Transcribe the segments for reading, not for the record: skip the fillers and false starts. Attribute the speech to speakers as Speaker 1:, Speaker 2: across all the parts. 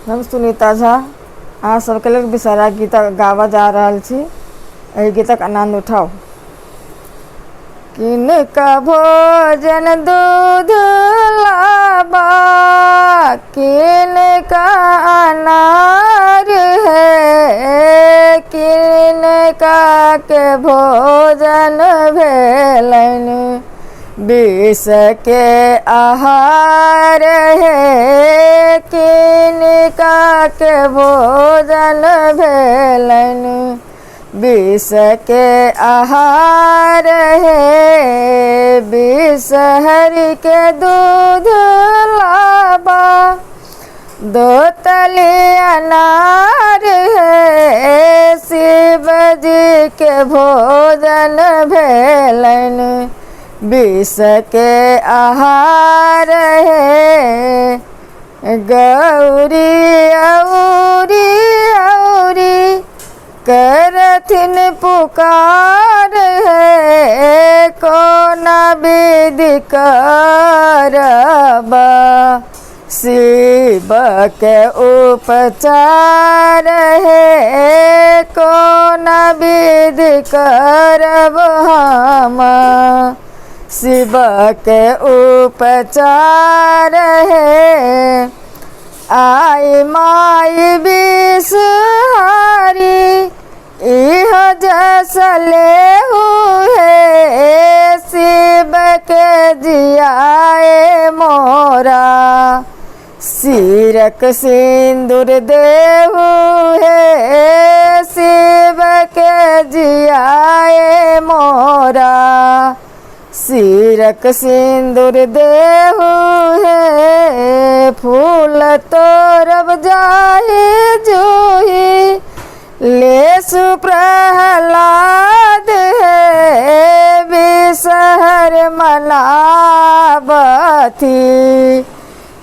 Speaker 1: हम सुनीता झा अहाँ सबके लेल विषहरा गीत गावा जा रहल छी। एहि गीतक आनंद उठाउ। किनका भोजन दूध लाबा, किनका अनार है, किनका के भोजन भेलन विष के आहार है, किनका के भोजन भेलन विष के आहार है। विषहरि के दूध लाबा, दो तली अनार है, शिव जी के भोजन भेलन विष के आहार है। गौरी औरी औरी करथिन पुकार है, कोना विधि करबा, शिव के उपचार है, कोना विधि करब हम, शिव के उपचार है। आई माई विषहरि इह जस लेहु है, शिव के जियाए मोरा, सिरक सिंदूर देहु है, शिव के जियाए मोरा, सिरक सिंदूर देहु है। फूल तोरब जाहि जूही लेसु प्रहलाद है, विषहर मनाबथी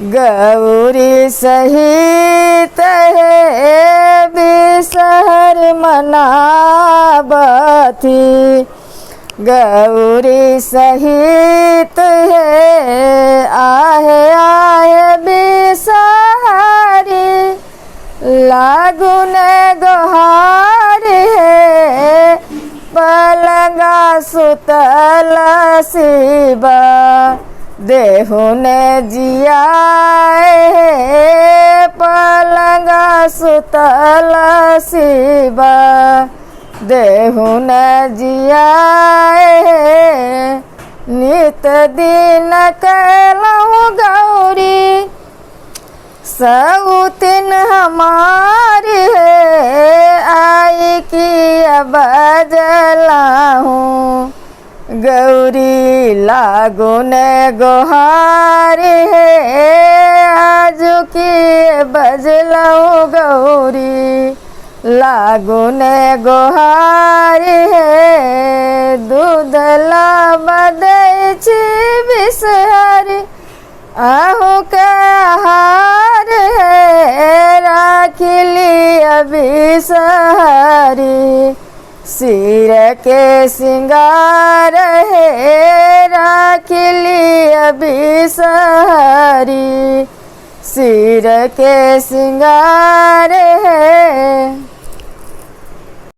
Speaker 1: गौरी सहित है, विषहर मनाबथी गौरी सहित है। आहे आहे विषहरि लागुन गोहार है, पलंगा सुतल शिवा देहुन जियाए है, पलंगा सुतल शिवा देहुन जियाए है। नित दिन कैलहु गौरी सउतिन हमार है, आई की बजलाहूँ गौरी लागुन गोहार है, आज की बजलाहूँ गौरी लागुन गोहार है। दूध लाबा दै छी विषहरि आहू के आहार है, राखी लिया विषहरि सिर के सिंगार है, राखी लिया विषहरि सिर के सिंगार है।